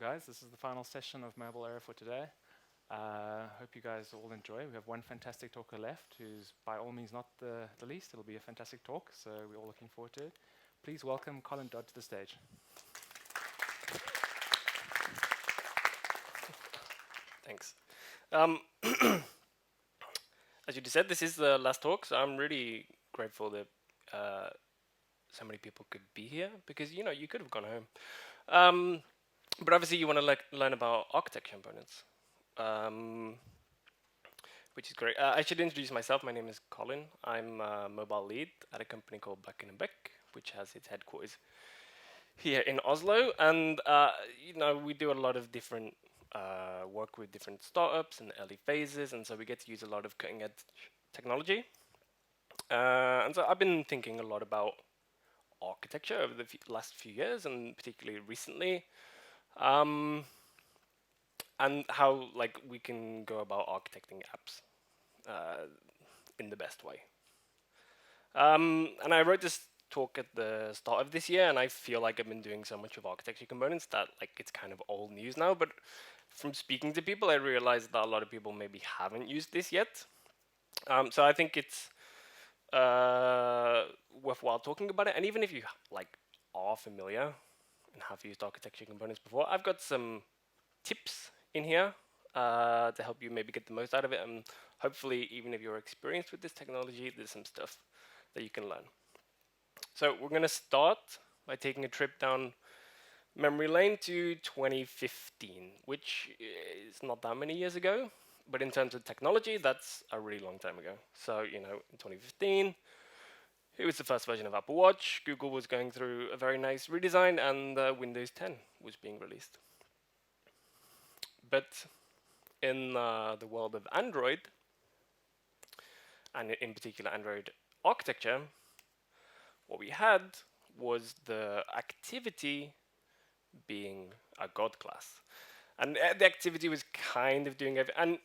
guys. This is the final session of Mobile Era for today. Hope you guys all enjoy. We have one fantastic talker left, who's by all means not the least. It'll be a fantastic talk, so we're all looking forward to it. Please welcome Colin Dodd to the stage. Thanks. As you just said, this is the last talk, so I'm really grateful that so many people could be here because you could have gone home. But obviously, you want to learn about architecture components, which is great. I should introduce myself. My name is Colin. I'm a mobile lead at a company called Beck, which has its headquarters here in Oslo, and we do a lot of different work with different startups and early phases, and so we get to use a lot of cutting edge technology. And so I've been thinking a lot about architecture over the last few years, and particularly recently, and how we can go about architecting apps in the best way. And I wrote this talk at the start of this year, and I feel like I've been doing so much of architecture components that it's kind of old news now. But from speaking to people, I realized that a lot of people maybe haven't used this yet. So I think it's worthwhile talking about it. And even if you are familiar and have used architecture components before, I've got some tips in here to help you maybe get the most out of it. And hopefully, even if you're experienced with this technology, there's some stuff that you can learn. So we're going to start by taking a trip down memory lane to 2015, which is not that many years ago, but in terms of technology, that's a really long time ago. So, in 2015, it was the first version of Apple Watch. Google was going through a very nice redesign, and Windows 10 was being released. But in the world of Android, and in particular Android architecture, what we had was the activity being a God class. And the activity was kind of doing everything. And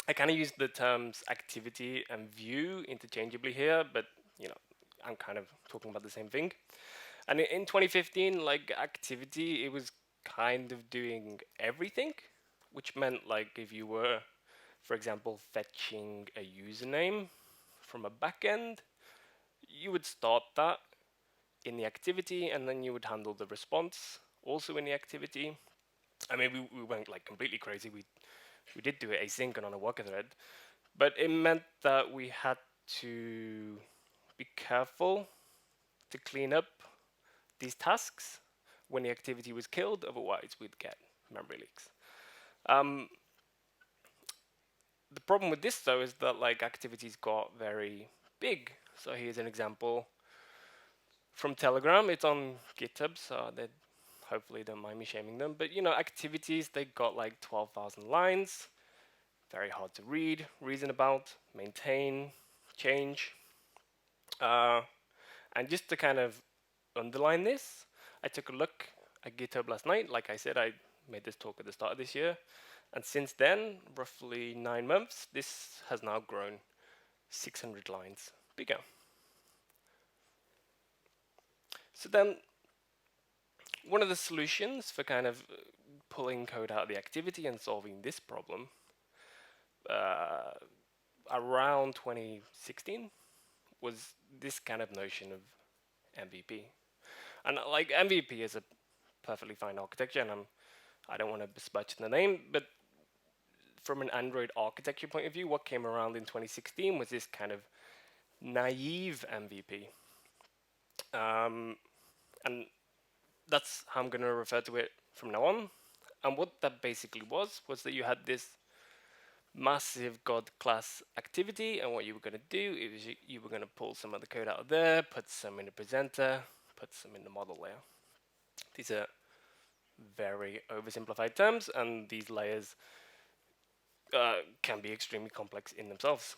I kind of use the terms activity and view interchangeably here, but I'm kind of talking about the same thing. And in 2015, activity, it was kind of doing everything, which meant if you were, for example, fetching a username from a backend, you would start that in the activity, and then you would handle the response also in the activity. I mean, we went completely crazy. We did do it async and on a worker thread, but it meant that we had to be careful to clean up these tasks when the activity was killed. Otherwise, we'd get memory leaks. The problem with this, though, is that activities got very big. So here's an example from Telegram. It's on GitHub, so they hopefully don't mind me shaming them. But activities, they got 12,000 lines. Very hard to read, reason about, maintain, change. And just to kind of underline this, I took a look at GitHub last night. Like I said, I made this talk at the start of this year. And since then, roughly 9 months, this has now grown 600 lines bigger. So then, one of the solutions for kind of pulling code out of the activity and solving this problem around 2016 was this kind of notion of MVP. And MVP is a perfectly fine architecture, and I don't want to besmirch the name, but from an Android architecture point of view, what came around in 2016 was this kind of naive MVP. And that's how I'm going to refer to it from now on. And what that basically was that you had this massive God class activity, and what you were going to do is you were going to pull some of the code out of there, put some in the presenter, put some in the model layer. These are very oversimplified terms, and these layers can be extremely complex in themselves.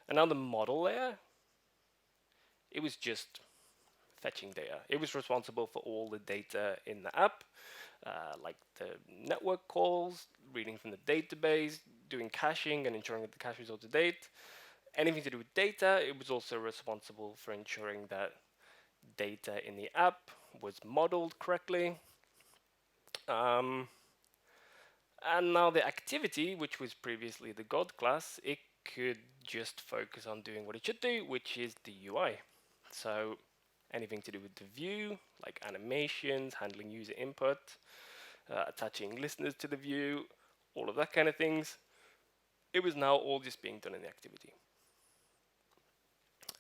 And now the model layer, it was just fetching data. It was responsible for all the data in the app, like the network calls, reading from the database, doing caching and ensuring that the cache was up to date. Anything to do with data, it was also responsible for ensuring that data in the app was modeled correctly. And now the activity, which was previously the God class, it could just focus on doing what it should do, which is the UI. So anything to do with the view, like animations, handling user input, attaching listeners to the view, all of that kind of things, it was now all just being done in the activity.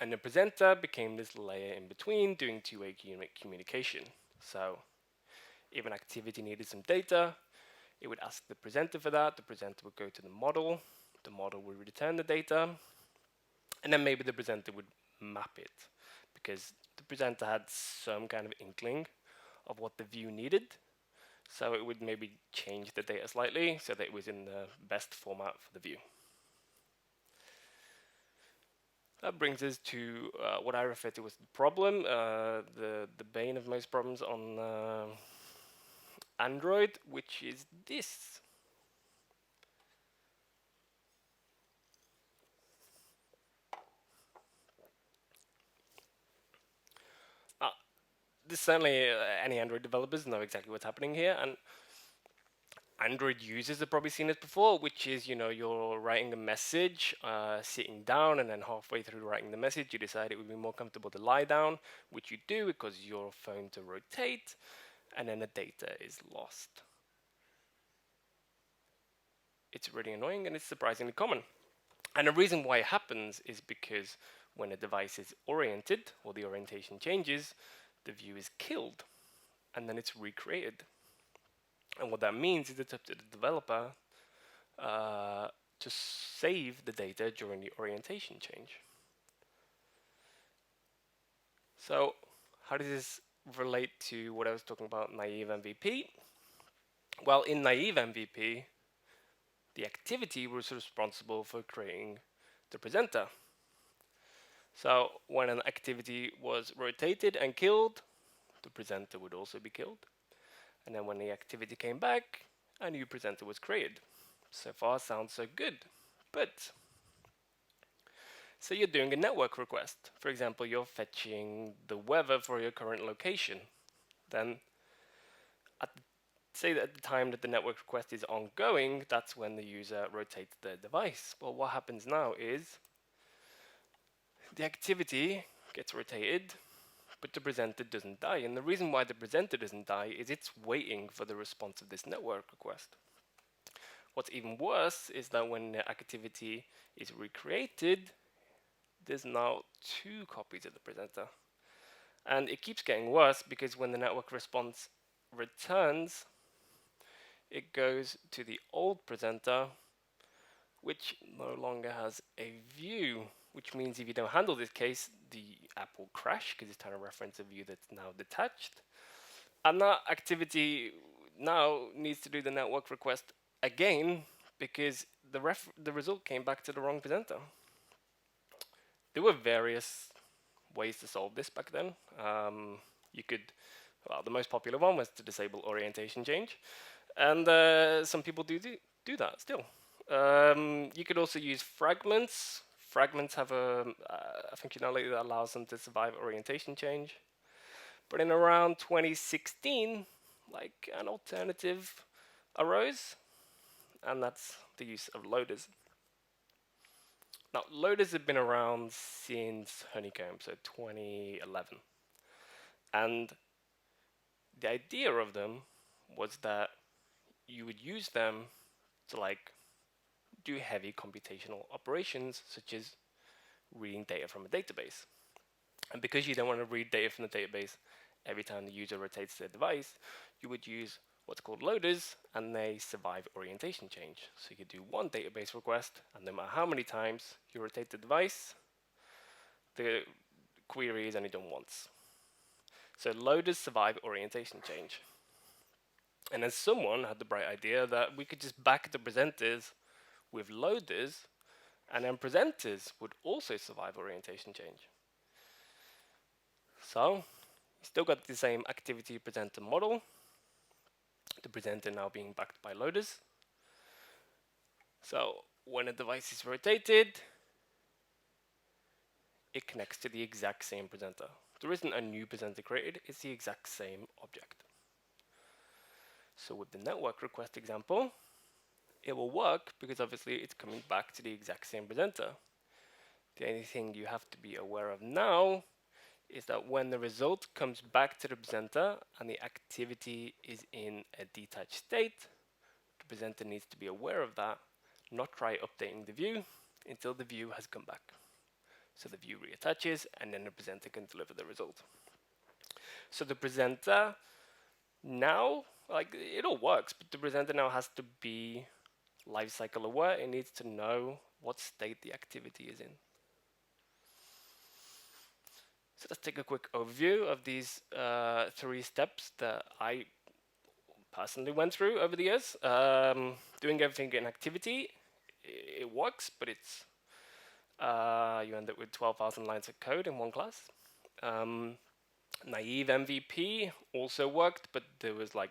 And the presenter became this layer in between doing two-way communication. So if an activity needed some data, it would ask the presenter for that. The presenter would go to the model would return the data, and then maybe the presenter would map it, because the presenter had some kind of inkling of what the view needed. So it would maybe change the data slightly so that it was in the best format for the view. That brings us to what I refer to as the problem, the bane of most problems on Android, which is this. This certainly any Android developers know exactly what's happening here, and Android users have probably seen this before, which is, you're writing a message, sitting down, and then halfway through writing the message, you decide it would be more comfortable to lie down, which you do because your phone to rotate, and then the data is lost. It's really annoying, and it's surprisingly common. And the reason why it happens is because when a device is oriented, or the orientation changes, the view is killed, and then it's recreated. And what that means is it's up to the developer to save the data during the orientation change. So how does this relate to what I was talking about naive MVP? Well, in naive MVP, the activity was responsible for creating the presenter. So when an activity was rotated and killed, the presenter would also be killed. And then when the activity came back, a new presenter was created. So far, sounds so good. But so you're doing a network request. For example, you're fetching the weather for your current location. Then, say that at the time that the network request is ongoing, that's when the user rotates their device. Well, what happens now is the activity gets rotated, but the presenter doesn't die. And the reason why the presenter doesn't die is it's waiting for the response of this network request. What's even worse is that when the activity is recreated, there's now two copies of the presenter. And it keeps getting worse because when the network response returns, it goes to the old presenter, which no longer has a view, which means if you don't handle this case, the app will crash because it's trying to reference a view that's now detached. And that activity now needs to do the network request again because the result came back to the wrong presenter. There were various ways to solve this back then. The most popular one was to disable orientation change, and some people do that still. You could also use fragments. Fragments have a functionality that allows them to survive orientation change. But in around 2016, like an alternative arose, and that's the use of loaders. Now, loaders have been around since Honeycomb, so 2011. And the idea of them was that you would use them to do heavy computational operations, such as reading data from a database. And because you don't want to read data from the database every time the user rotates their device, you would use what's called loaders, and they survive orientation change. So you do one database request, and no matter how many times you rotate the device, the query is only done once. So loaders survive orientation change. And then someone had the bright idea that we could just back the presenters with loaders, and then presenters would also survive orientation change. So you still got the same activity presenter model, the presenter now being backed by loaders. So when a device is rotated, it connects to the exact same presenter. There isn't a new presenter created, it's the exact same object. So with the network request example, it will work because obviously it's coming back to the exact same presenter. The only thing you have to be aware of now is that when the result comes back to the presenter and the activity is in a detached state, the presenter needs to be aware of that, not try updating the view until the view has come back. So the view reattaches and then the presenter can deliver the result. So the presenter now, like it all works, but the presenter now has to be lifecycle aware. It needs to know what state the activity is in. So let's take a quick overview of these 3 steps that I personally went through over the years. Doing everything in activity, it works, but it's you end up with 12,000 lines of code in one class. Naive MVP also worked, but there was like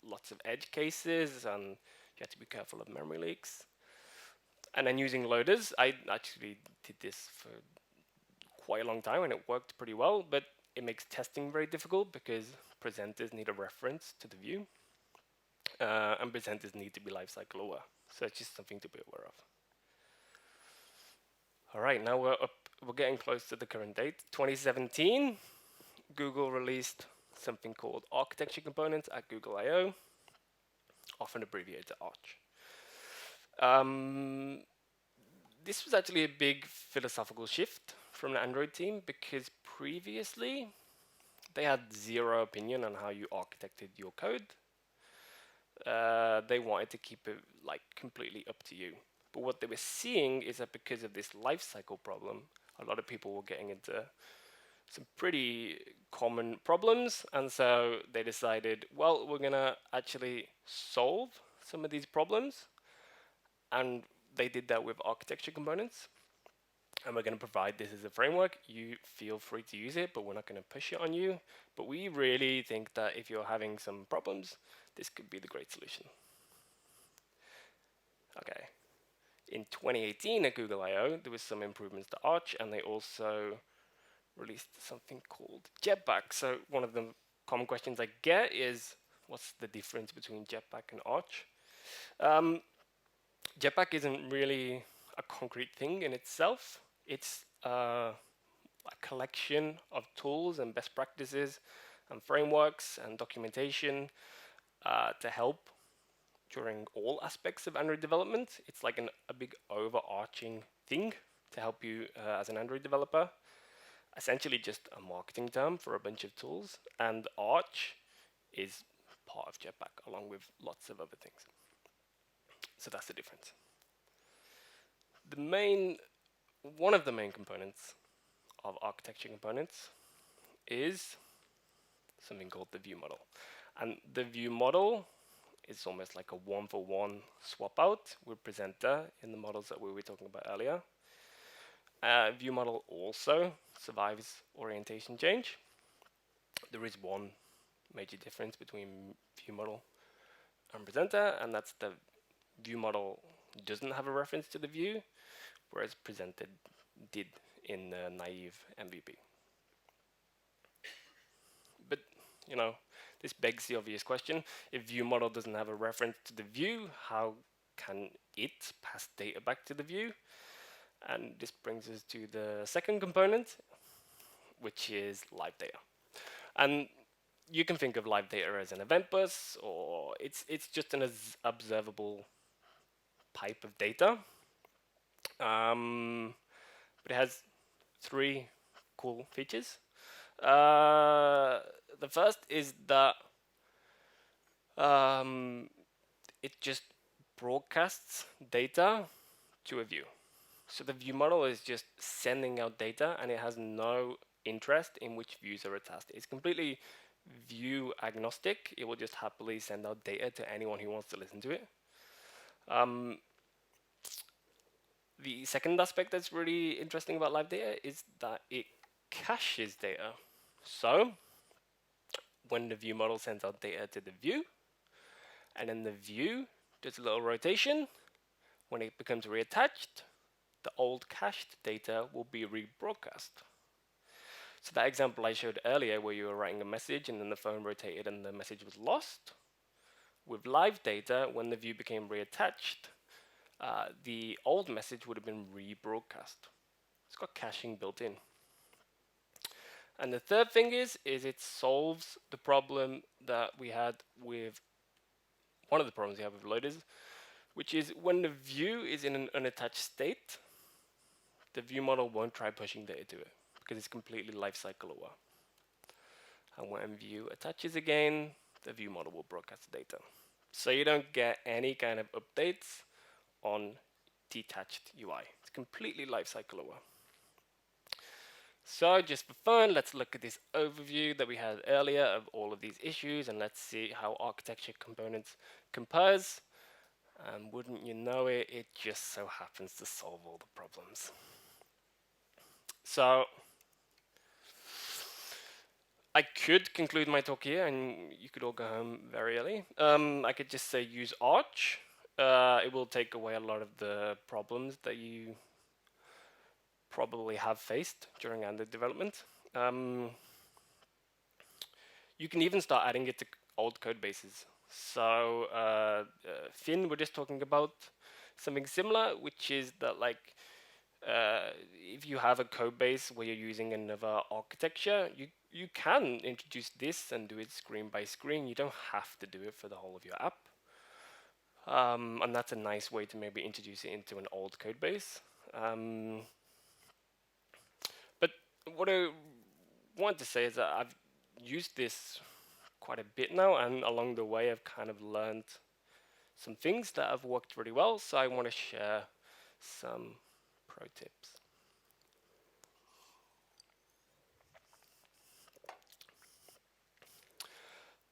lots of edge cases and you had to be careful of memory leaks. And then using loaders, I actually did this for quite a long time and it worked pretty well, but it makes testing very difficult because presenters need a reference to the view and presenters need to be lifecycle aware. So it's just something to be aware of. All right, now we're getting close to the current date. 2017, Google released something called architecture components at Google I/O, often abbreviated to Arch. This was actually a big philosophical shift from the Android team because previously they had zero opinion on how you architected your code. They wanted to keep it like completely up to you. But what they were seeing is that because of this lifecycle problem, a lot of people were getting into some pretty common problems, and so they decided, well, we're gonna actually solve some of these problems, and they did that with architecture components, and we're gonna provide this as a framework. You feel free to use it, but we're not gonna push it on you. But we really think that if you're having some problems, this could be the great solution. Okay. In 2018 at Google I/O, there was some improvements to Arch, and they also released something called Jetpack. So one of the common questions I get is, what's the difference between Jetpack and Arch? Jetpack isn't really a concrete thing in itself. It's a collection of tools and best practices and frameworks and documentation to help during all aspects of Android development. It's like a big overarching thing to help you as an Android developer. Essentially just a marketing term for a bunch of tools, and Arch is part of Jetpack along with lots of other things. So that's the difference. One of the main components of architecture components is something called the view model. And the view model is almost like a one-for-one swap out with presenter in the models that we were talking about earlier. View model also survives orientation change. There is one major difference between view model and presenter, and that's the view model doesn't have a reference to the view, whereas presenter did in the naive MVP. But, you know, this begs the obvious question. If view model doesn't have a reference to the view, how can it pass data back to the view? And this brings us to the second component, which is live data. And you can think of live data as an event bus, or it's just an observable pipe of data. But it has 3 cool features. The first is that it just broadcasts data to a view. So the view model is just sending out data, and it has no interest in which views are attached. It's completely view agnostic. It will just happily send out data to anyone who wants to listen to it. The second aspect that's really interesting about live data is that it caches data. So when the view model sends out data to the view, and then the view does a little rotation, when it becomes reattached, the old cached data will be rebroadcast. So that example I showed earlier where you were writing a message and then the phone rotated and the message was lost, with live data, when the view became reattached, the old message would have been rebroadcast. It's got caching built in. And the third thing is it solves the problem that we had with one of the problems we have with loaders, which is when the view is in an unattached state, the view model won't try pushing data to it because it's completely lifecycle aware. And when view attaches again, the view model will broadcast the data. So you don't get any kind of updates on detached UI. It's completely lifecycle aware. So just for fun, let's look at this overview that we had earlier of all of these issues, and let's see how architecture components compares. And wouldn't you know it, it just so happens to solve all the problems. So I could conclude my talk here, and you could all go home very early. I could just say use Arch. It will take away a lot of the problems that you probably have faced during Android development. You can even start adding it to old code bases. So Finn, we're just talking about something similar, which is that like if you have a code base where you're using another architecture, you can introduce this and do it screen by screen. You don't have to do it for the whole of your app. And that's a nice way to maybe introduce it into an old code base. But what I want to say is that I've used this quite a bit now, and along the way I've kind of learned some things that have worked really well, so I want to share some pro tips.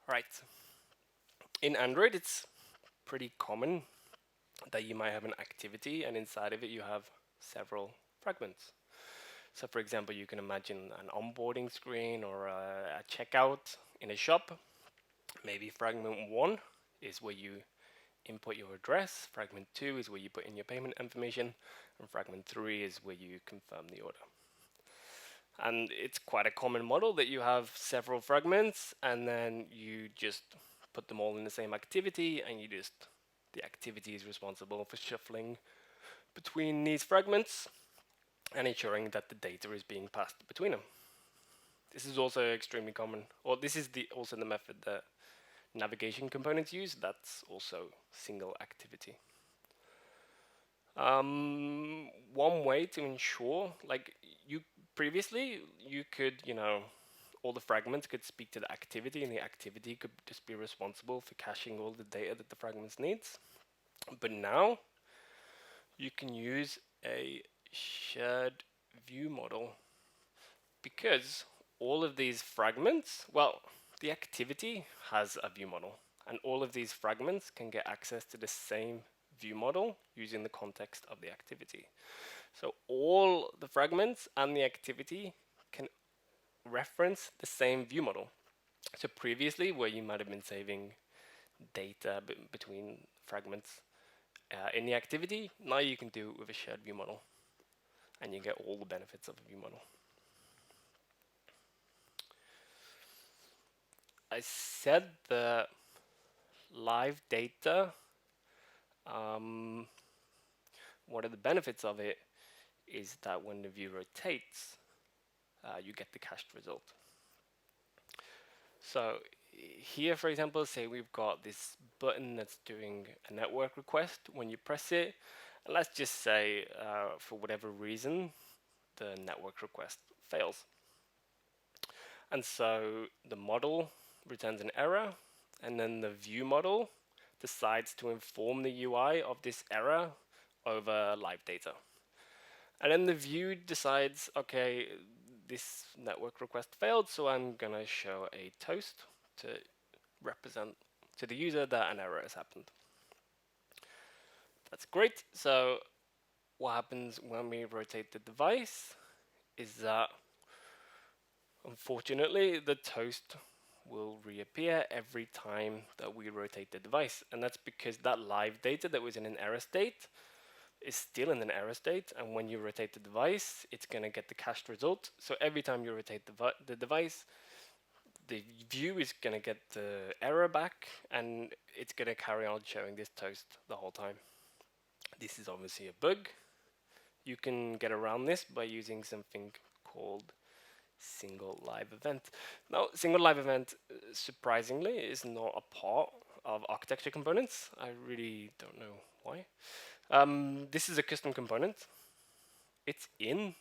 Right. In Android, it's pretty common that you might have an activity, and inside of it you have several fragments. So for example, you can imagine an onboarding screen or a checkout in a shop. Maybe fragment 1 is where you input your address, fragment 2 is where you put in your payment information, and fragment 3 is where you confirm the order. And it's quite a common model that you have several fragments and then you just put them all in the same activity, and the activity is responsible for shuffling between these fragments and ensuring that the data is being passed between them. This is also extremely common, or this is also the method that navigation components use. That's also single activity. One way to ensure, like previously, you could, all the fragments could speak to the activity, and the activity could just be responsible for caching all the data that the fragments needs. But now, you can use a shared view model, because all of these fragments, well, the activity has a view model, and all of these fragments can get access to the same view model using the context of the activity. So all the fragments and the activity can reference the same view model. So previously, where you might have been saving data between fragments in the activity, now you can do it with a shared view model, and you get all the benefits of a view model. I said the live data, one of the benefits of it is that when the view rotates, you get the cached result. So here, for example, say we've got this button that's doing a network request. When you press it, and let's just say for whatever reason, the network request fails. And so the model returns an error, and then the view model decides to inform the UI of this error over live data. And then the view decides, okay, this network request failed, so I'm gonna show a toast to represent to the user that an error has happened. That's great. So what happens when we rotate the device is that, unfortunately, the toast will reappear every time that we rotate the device. And that's because that live data that was in an error state is still in an error state, and when you rotate the device, it's going to get the cached result. So every time you rotate the device, the view is going to get the error back, and it's going to carry on showing this toast the whole time. This is obviously a bug. You can get around this by using something called single live event. Now, single live event, surprisingly, is not a part of architecture components. I really don't know why. This is a custom component. It's in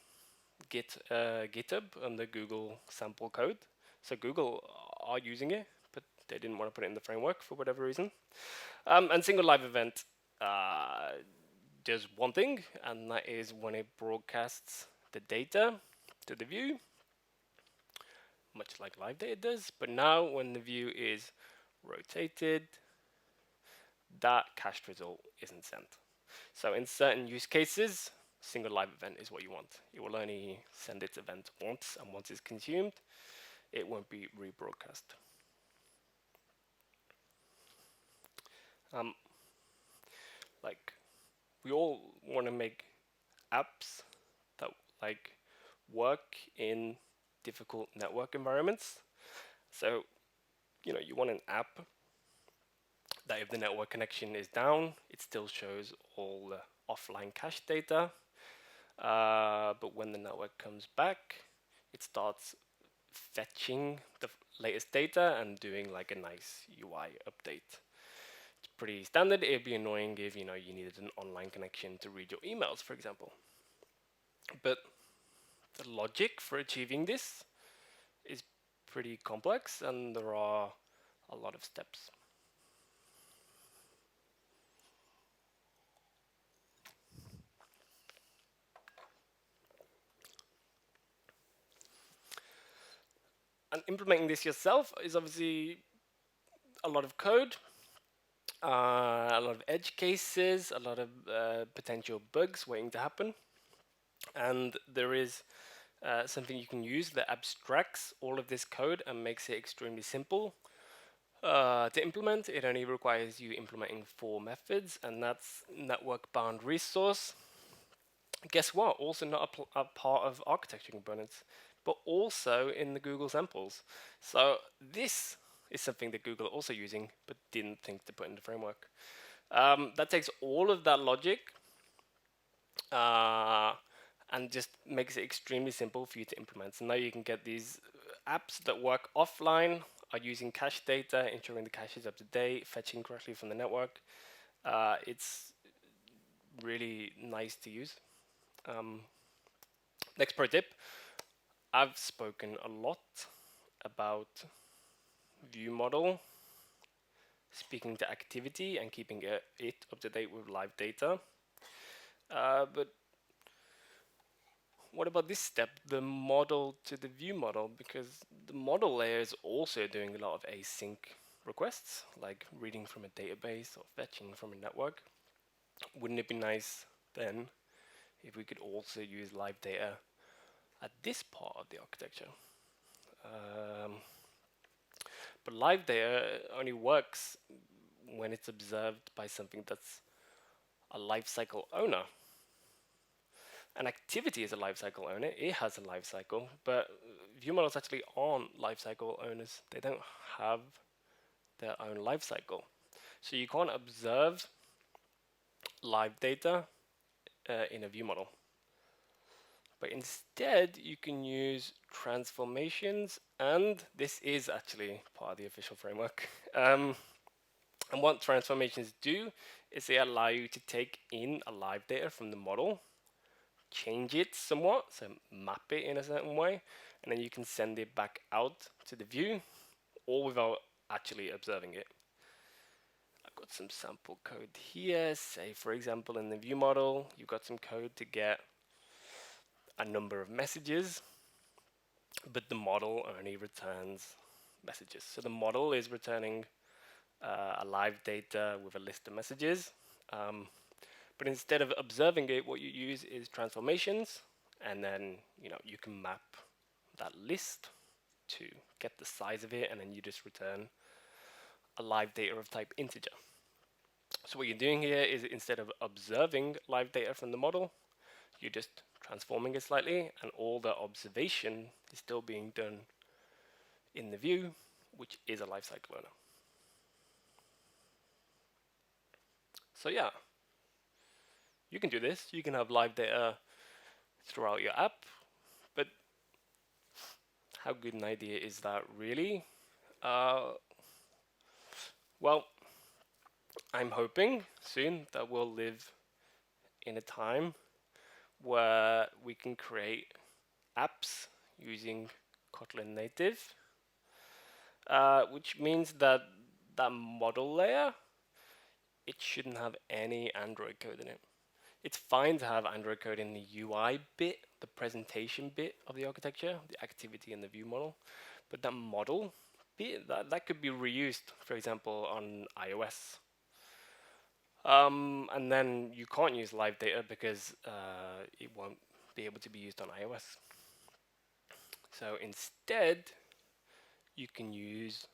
GitHub under Google sample code. So Google are using it, but they didn't want to put it in the framework for whatever reason. And single live event does one thing, and that is when it broadcasts the data to the view, much like live data does. But now when the view is rotated, that cached result isn't sent. So in certain use cases, single live event is what you want. It will only send its event once, and once it's consumed, it won't be rebroadcast. Like, we all want to make apps that like work in difficult network environments. So, you know, you want an app that if the network connection is down, it still shows all the offline cache data. But when the network comes back, it starts fetching the latest data and doing like a nice UI update. It's pretty standard. It'd be annoying if you needed an online connection to read your emails, for example. But the logic for achieving this is pretty complex, and there are a lot of steps. And implementing this yourself is obviously a lot of code, a lot of edge cases, a lot of potential bugs waiting to happen. And there is something you can use that abstracts all of this code and makes it extremely simple to implement. It only requires you implementing 4 methods, and that's network bound resource. Guess what? Also not a part of architecture components, but also in the Google samples. So this is something that Google are also using, but didn't think to put in the framework. That takes all of that logic and just makes it extremely simple for you to implement. So now you can get these apps that work offline, are using cache data, ensuring the cache is up to date, fetching correctly from the network. It's really nice to use. Next pro tip, I've spoken a lot about view model, speaking to activity and keeping it up to date with live data. But what about this step, the model to the view model? Because the model layer is also doing a lot of async requests, like reading from a database or fetching from a network. Wouldn't it be nice then if we could also use live data at this part of the architecture? But live data only works when it's observed by something that's a lifecycle owner. An activity is a lifecycle owner. It has a lifecycle, but view models actually aren't lifecycle owners. They don't have their own lifecycle. So you can't observe live data in a view model. But instead, you can use transformations, and this is actually part of the official framework. And what transformations do is they allow you to take in a live data from the model, change it somewhat, so map it in a certain way, and then you can send it back out to the view, all without actually observing it. I've got some sample code here. Say, for example, in the view model, you've got some code to get a number of messages, but the model only returns messages. So the model is returning a live data with a list of messages. But instead of observing it, what you use is transformations, and then you can map that list to get the size of it, and then you just return a live data of type integer. So what you're doing here is instead of observing live data from the model, you're just transforming it slightly, and all the observation is still being done in the view, which is a lifecycle owner. So yeah, you can do this. You can have live data throughout your app, but how good an idea is that really? Well, I'm hoping soon that we'll live in a time where we can create apps using Kotlin Native, which means that that model layer, it shouldn't have any Android code in it. It's fine to have Android code in the UI bit, the presentation bit of the architecture, the activity and the view model, but that model bit, that could be reused, for example, on iOS. And then you can't use live data because it won't be able to be used on iOS. So instead, you can use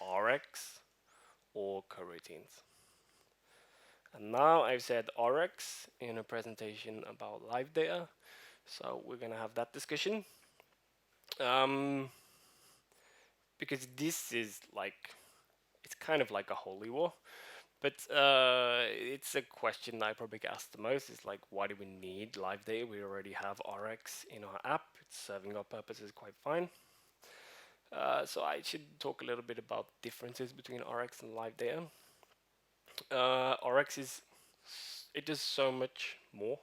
Oryx or coroutines. And now I've said Oryx in a presentation about live data, so we're gonna have that discussion. Because this is like, it's kind of like a holy war, but it's a question that I probably get asked the most. Is like, why do we need live data? We already have Oryx in our app. It's serving our purposes quite fine. So I should talk a little bit about differences between Oryx and live data. Oryx it does so much more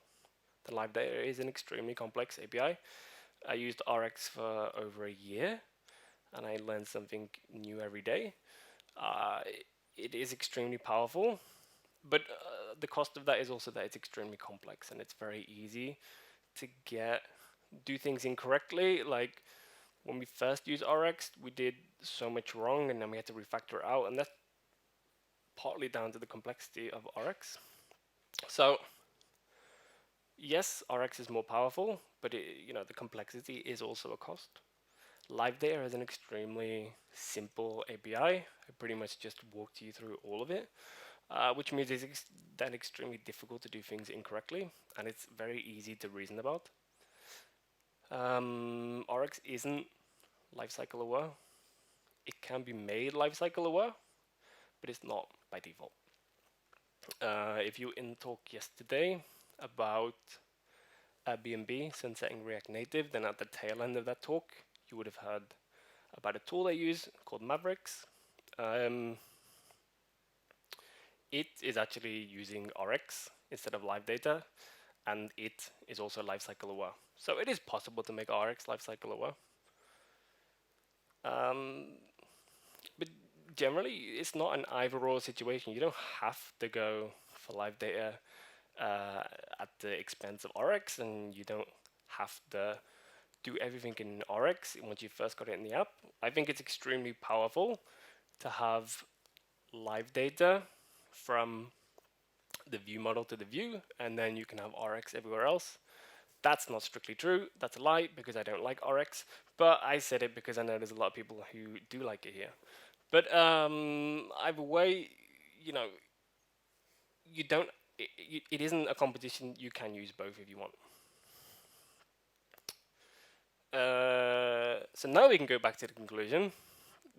than live data. It is an extremely complex API. I used Oryx for over a year, and I learned something new every day. It is extremely powerful, but the cost of that is also that it's extremely complex, and it's very easy to do things incorrectly. Like when we first used Oryx, we did so much wrong, and then we had to refactor it out, and that's partly down to the complexity of Oryx. So yes, Oryx is more powerful, but the complexity is also a cost. Live data is an extremely simple API. I pretty much just walked you through all of it, which means it's then extremely difficult to do things incorrectly, and it's very easy to reason about. Oryx isn't lifecycle aware. It can be made lifecycle aware, but it's not by default. If you in talk yesterday about Airbnb sunsetting React Native, then at the tail end of that talk, you would have heard about a tool I use called Mavericks. It is actually using Oryx instead of live data, and it is also lifecycle aware. So it is possible to make Oryx lifecycle aware. But generally, it's not an either-or situation. You don't have to go for live data at the expense of Oryx, and you don't have to do everything in Oryx once you first got it in the app. I think it's extremely powerful to have live data from the view model to the view, and then you can have Oryx everywhere else. That's not strictly true. That's a lie because I don't like Oryx, but I said it because I know there's a lot of people who do like it here. But either way, you don't. It isn't a competition. You can use both if you want. So now we can go back to the conclusion,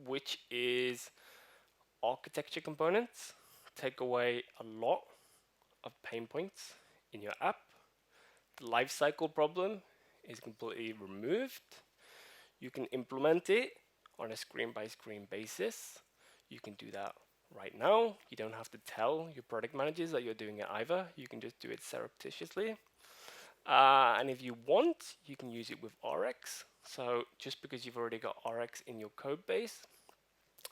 which is architecture components take away a lot of pain points in your app. The lifecycle problem is completely removed. You can implement it on a screen-by-screen basis. You can do that right now. You don't have to tell your product managers that you're doing it either. You can just do it surreptitiously. And if you want, you can use it with Oryx. So just because you've already got Oryx in your code base,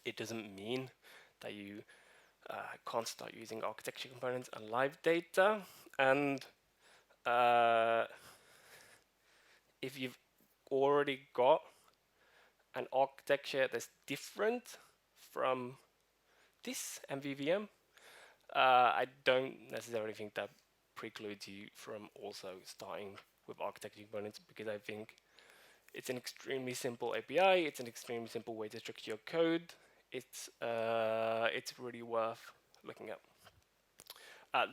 it doesn't mean that you can't start using architecture components and live data. And if you've already got an architecture that's different from this MVVM, I don't necessarily think that precludes you from also starting with architecture components, because I think it's an extremely simple API. It's an extremely simple way to structure your code. It's really worth looking at.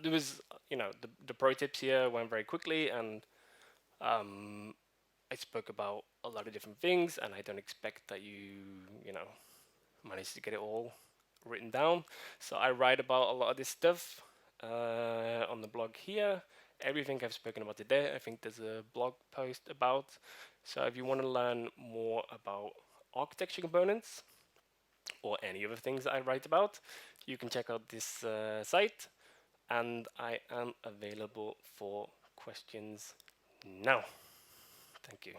There was, the pro tips here went very quickly, and I spoke about a lot of different things, and I don't expect that you know, manage to get it all written down. So I write about a lot of this stuff on the blog here. Everything I've spoken about today, I think there's a blog post about. So if you want to learn more about architecture components or any other things that I write about, you can check out this site, and I am available for questions now. Thank you.